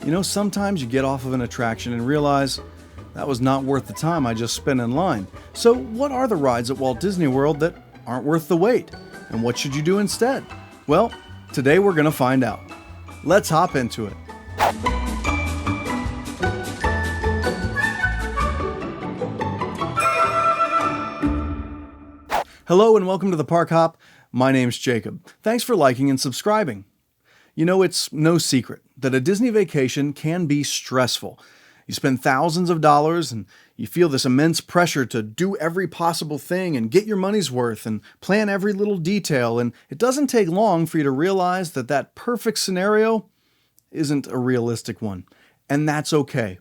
You know, sometimes you get off of an attraction and realize that was not worth the time I just spent in line. So, what are the rides at Walt Disney World that aren't worth the wait? And what should you do instead? Well, today we're going to find out. Let's hop into it. Hello and welcome to the Park Hop. My name's Jacob. Thanks for liking and subscribing. You know, it's no secret that a Disney vacation can be stressful. You spend thousands of dollars and you feel this immense pressure to do every possible thing and get your money's worth and plan every little detail, and it doesn't take long for you to realize that that perfect scenario isn't a realistic one. And that's okay.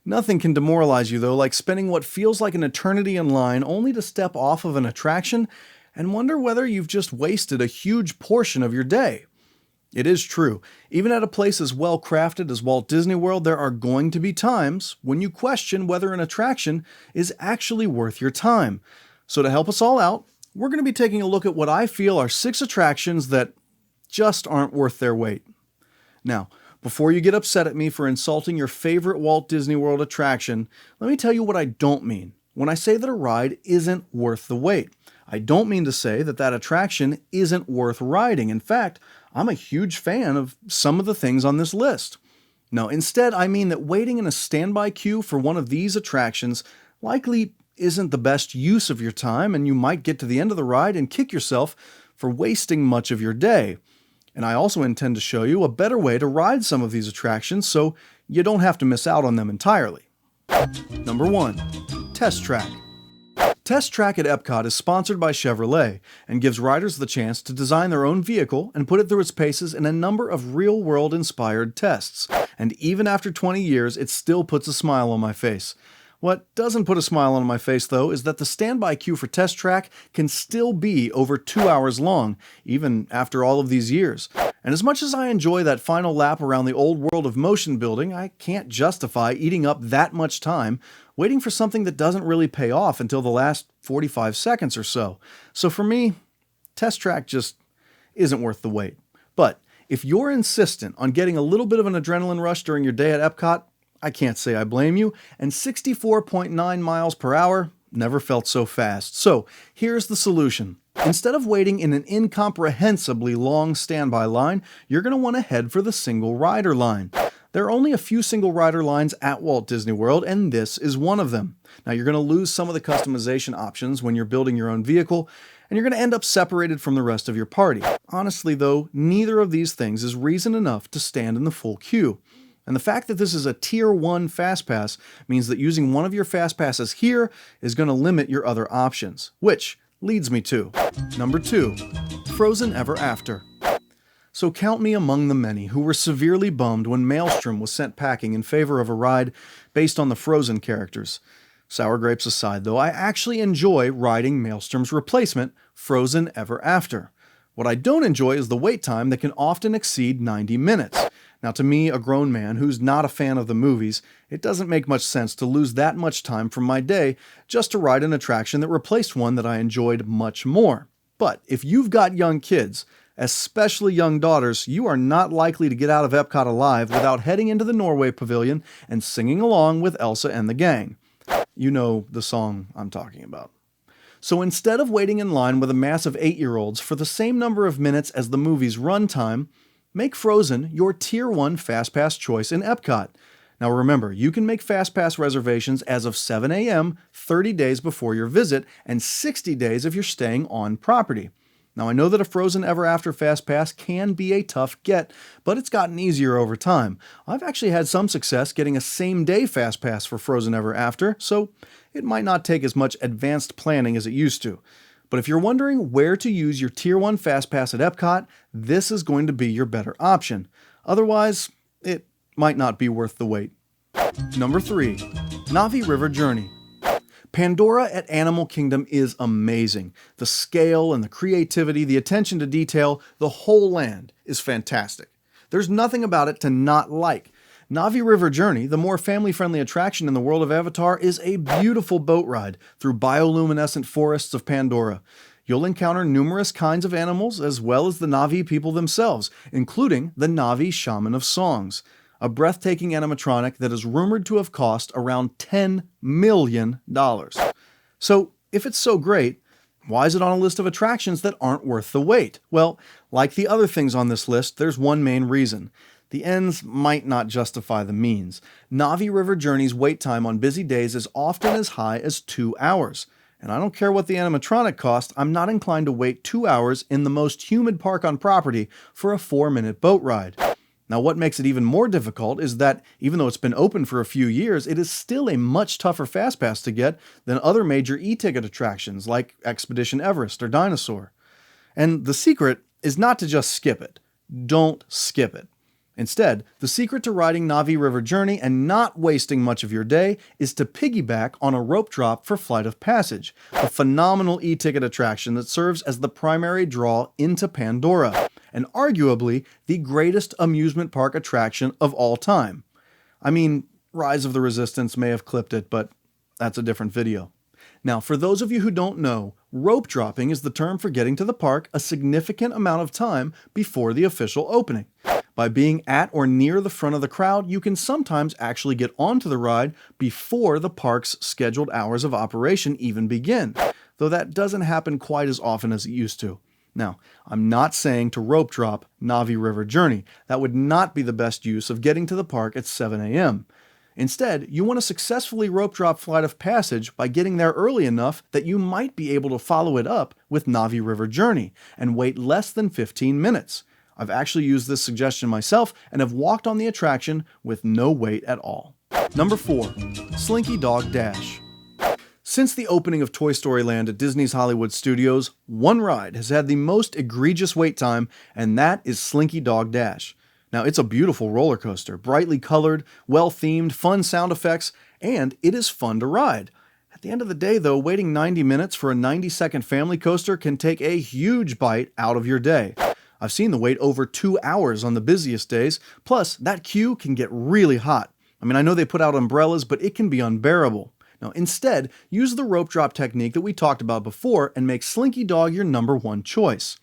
Nothing can demoralize you though like spending what feels like an eternity in line only to step off of an attraction and wonder whether you've just wasted a huge portion of your day. It is true. Even at a place as well crafted as Walt Disney World, there are going to be times when you question whether an attraction is actually worth your time. So to help us all out, we're going to be taking a look at what I feel are 6 attractions that just aren't worth their wait. Now, before you get upset at me for insulting your favorite Walt Disney World attraction, let me tell you what I don't mean when I say that a ride isn't worth the wait. I don't mean to say that that attraction isn't worth riding. In fact, I'm a huge fan of some of the things on this list. No, instead, I mean that waiting in a standby queue for one of these attractions likely isn't the best use of your time, and you might get to the end of the ride and kick yourself for wasting much of your day. And I also intend to show you a better way to ride some of these attractions so you don't have to miss out on them entirely. Number 1. Test Track. Test Track at Epcot is sponsored by Chevrolet and gives riders the chance to design their own vehicle and put it through its paces in a number of real-world inspired tests. And even after 20 years, it still puts a smile on my face. What doesn't put a smile on my face, though, is that the standby queue for Test Track can still be over 2 hours long, even after all of these years. And as much as I enjoy that final lap around the old world of motion building, I can't justify eating up that much time waiting for something that doesn't really pay off until the last 45 seconds or so. So for me, Test Track just isn't worth the wait. But if you're insistent on getting a little bit of an adrenaline rush during your day at Epcot, I can't say I blame you, and 64.9 miles per hour never felt so fast. So here's the solution. Instead of waiting in an incomprehensibly long standby line, you're going to want to head for the single rider line. There are only a few single rider lines at Walt Disney World, and this is one of them. Now, you're going to lose some of the customization options when you're building your own vehicle, and you're going to end up separated from the rest of your party. Honestly, though, neither of these things is reason enough to stand in the full queue. And the fact that this is a Tier 1 FastPass means that using one of your FastPasses here is going to limit your other options, which leads me to number 2, Frozen Ever After. So count me among the many who were severely bummed when Maelstrom was sent packing in favor of a ride based on the Frozen characters. Sour grapes aside, though, I actually enjoy riding Maelstrom's replacement, Frozen Ever After. What I don't enjoy is the wait time that can often exceed 90 minutes. Now, to me, a grown man who's not a fan of the movies, it doesn't make much sense to lose that much time from my day just to ride an attraction that replaced one that I enjoyed much more. But if you've got young kids, especially young daughters, you are not likely to get out of Epcot alive without heading into the Norway Pavilion and singing along with Elsa and the gang. You know the song I'm talking about. So instead of waiting in line with a mass of 8-year-olds for the same number of minutes as the movie's runtime, make Frozen your Tier 1 FastPass choice in Epcot. Now remember, you can make FastPass reservations as of 7 a.m. 30 days before your visit and 60 days if you're staying on property. Now I know that a Frozen Ever After FastPass can be a tough get, but it's gotten easier over time. I've actually had some success getting a same-day FastPass for Frozen Ever After, so it might not take as much advanced planning as it used to. But if you're wondering where to use your Tier 1 FastPass at Epcot, this is going to be your better option. Otherwise, it might not be worth the wait. Number 3. Na'vi River Journey. Pandora at Animal Kingdom is amazing. The scale and the creativity, the attention to detail, the whole land is fantastic. There's nothing about it to not like. Na'vi River Journey, the more family-friendly attraction in the world of Avatar, is a beautiful boat ride through bioluminescent forests of Pandora. You'll encounter numerous kinds of animals as well as the Na'vi people themselves, including the Na'vi Shaman of Songs. a breathtaking animatronic that is rumored to have cost around $10 million. So, if it's so great, why is it on a list of attractions that aren't worth the wait? Well, like the other things on this list, there's one main reason. The ends might not justify the means. Navi River Journey's wait time on busy days is often as high as 2 hours. And I don't care what the animatronic cost, I'm not inclined to wait 2 hours in the most humid park on property for a 4-minute boat ride. Now, what makes it even more difficult is that, even though it's been open for a few years, it is still a much tougher FastPass to get than other major e-ticket attractions like Expedition Everest or Dinosaur. And the secret is not to just skip it. Don't skip it. Instead, the secret to riding Navi River Journey and not wasting much of your day is to piggyback on a rope drop for Flight of Passage, a phenomenal e-ticket attraction that serves as the primary draw into Pandora, and arguably the greatest amusement park attraction of all time. I mean, Rise of the Resistance may have clipped it, but that's a different video. Now, for those of you who don't know, rope dropping is the term for getting to the park a significant amount of time before the official opening. By being at or near the front of the crowd, you can sometimes actually get onto the ride before the park's scheduled hours of operation even begin, though that doesn't happen quite as often as it used to. Now, I'm not saying to rope drop Navi River Journey. That would not be the best use of getting to the park at 7 a.m. Instead, you want to successfully rope drop Flight of Passage by getting there early enough that you might be able to follow it up with Navi River Journey and wait less than 15 minutes. I've actually used this suggestion myself and have walked on the attraction with no wait at all. Number 4. Slinky Dog Dash. Since the opening of Toy Story Land at Disney's Hollywood Studios, one ride has had the most egregious wait time, and that is Slinky Dog Dash. Now, it's a beautiful roller coaster, brightly colored, well-themed, fun sound effects, and it is fun to ride. At the end of the day, though, waiting 90 minutes for a 90-second family coaster can take a huge bite out of your day. I've seen the wait over 2 hours on the busiest days, plus that queue can get really hot. I mean, I know they put out umbrellas, but it can be unbearable. Now, instead, use the rope drop technique that we talked about before and make Slinky Dog your number one choice.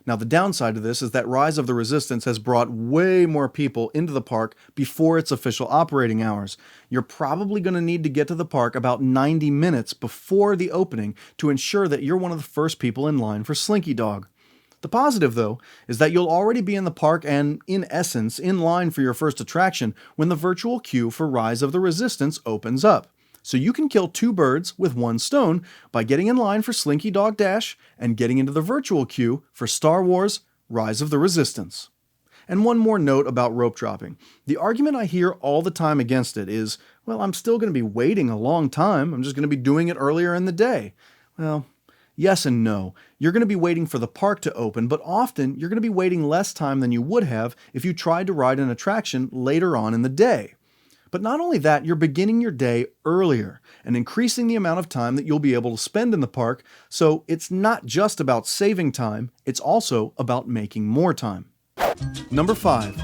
Now, the downside to this is that Rise of the Resistance has brought way more people into the park before its official operating hours. You're probably going to need to get to the park about 90 minutes before the opening to ensure that you're one of the first people in line for Slinky Dog. The positive, though, is that you'll already be in the park and, in essence, in line for your first attraction when the virtual queue for Rise of the Resistance opens up. So you can kill 2 birds with 1 stone by getting in line for Slinky Dog Dash and getting into the virtual queue for Star Wars Rise of the Resistance. And one more note about rope dropping. The argument I hear all the time against it is, well, I'm still going to be waiting a long time. I'm just going to be doing it earlier in the day. Well, yes and no. You're going to be waiting for the park to open, but often you're going to be waiting less time than you would have if you tried to ride an attraction later on in the day. But not only that, you're beginning your day earlier and increasing the amount of time that you'll be able to spend in the park, so it's not just about saving time, it's also about making more time. Number 5.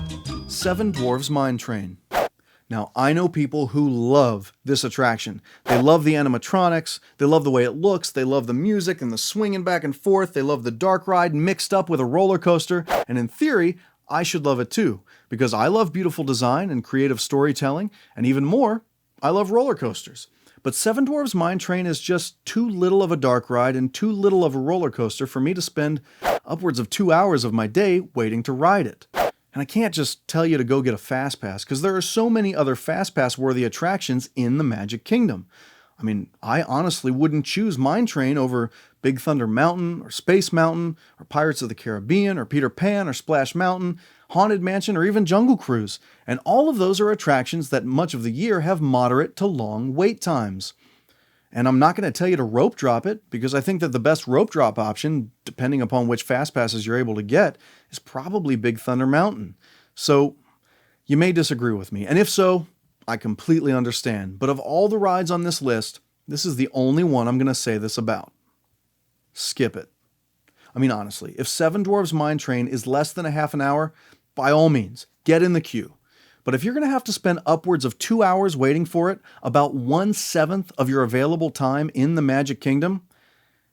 Seven Dwarfs Mine Train. Now, I know people who love this attraction. They love the animatronics, they love the way it looks, they love the music and the swinging back and forth, they love the dark ride mixed up with a roller coaster, and in theory, I should love it too, because I love beautiful design and creative storytelling, and even more, I love roller coasters. But Seven Dwarfs Mine Train is just too little of a dark ride and too little of a roller coaster for me to spend upwards of 2 hours of my day waiting to ride it. And I can't just tell you to go get a Fast Pass, because there are so many other Fast Pass-worthy attractions in the Magic Kingdom. I mean, I honestly wouldn't choose Mine Train over Big Thunder Mountain, or Space Mountain, or Pirates of the Caribbean, or Peter Pan, or Splash Mountain, Haunted Mansion, or even Jungle Cruise. And all of those are attractions that much of the year have moderate to long wait times. And I'm not going to tell you to rope drop it, because I think that the best rope drop option, depending upon which Fast Passes you're able to get, is probably Big Thunder Mountain. So, you may disagree with me, and if so, I completely understand. But of all the rides on this list, this is the only one I'm going to say this about. Skip it. I mean, honestly, if Seven Dwarfs Mine Train is less than a half an hour, by all means, get in the queue. But if you're going to have to spend upwards of 2 hours waiting for it, about 1/7 of your available time in the Magic Kingdom,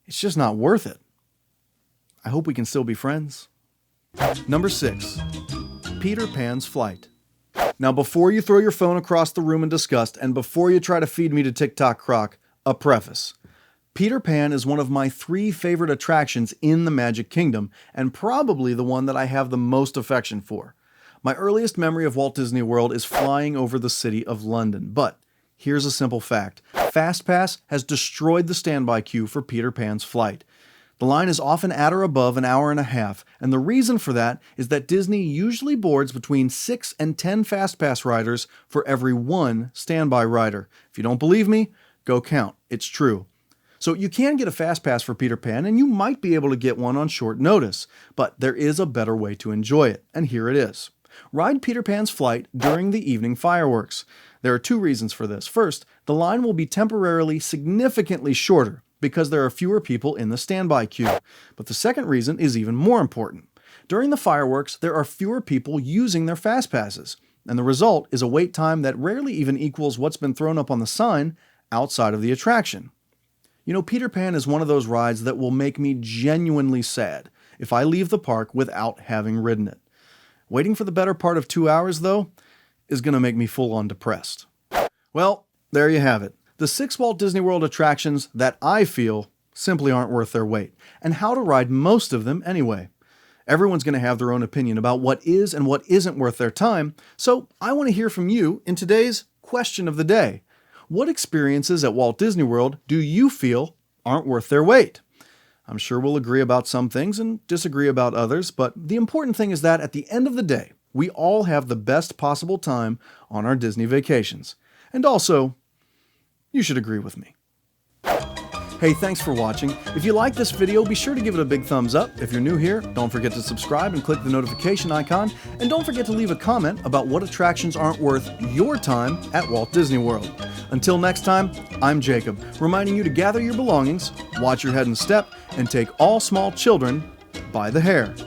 it's just not worth it. I hope we can still be friends. Number 6. Peter Pan's Flight. Now, before you throw your phone across the room in disgust, and before you try to feed me to TikTok Croc, a preface. Peter Pan is one of my 3 favorite attractions in the Magic Kingdom, and probably the one that I have the most affection for. My earliest memory of Walt Disney World is flying over the city of London, but here's a simple fact. FastPass has destroyed the standby queue for Peter Pan's flight. The line is often at or above an hour and a half, and the reason for that is that Disney usually boards between 6 and 10 FastPass riders for every 1 standby rider. If you don't believe me, go count. It's true. So you can get a FastPass for Peter Pan, and you might be able to get one on short notice, but there is a better way to enjoy it, and here it is. Ride Peter Pan's flight during the evening fireworks. There are 2 reasons for this. First, the line will be temporarily significantly shorter, because there are fewer people in the standby queue. But the second reason is even more important. During the fireworks, there are fewer people using their FastPasses, and the result is a wait time that rarely even equals what's been thrown up on the sign outside of the attraction. You know, Peter Pan is one of those rides that will make me genuinely sad if I leave the park without having ridden it. Waiting for the better part of 2 hours, though, is going to make me full-on depressed. Well, there you have it. The 6 Walt Disney World attractions that I feel simply aren't worth their wait, and how to ride most of them anyway. Everyone's going to have their own opinion about what is and what isn't worth their time, so I want to hear from you in today's question of the day. What experiences at Walt Disney World do you feel aren't worth their wait? I'm sure we'll agree about some things and disagree about others, but the important thing is that at the end of the day, we all have the best possible time on our Disney vacations. And also, you should agree with me. Hey, thanks for watching. If you like this video, be sure to give it a big thumbs up. If you're new here, don't forget to subscribe and click the notification icon. And don't forget to leave a comment about what attractions aren't worth your time at Walt Disney World. Until next time, I'm Jacob, reminding you to gather your belongings, watch your head and step, and take all small children by the hand.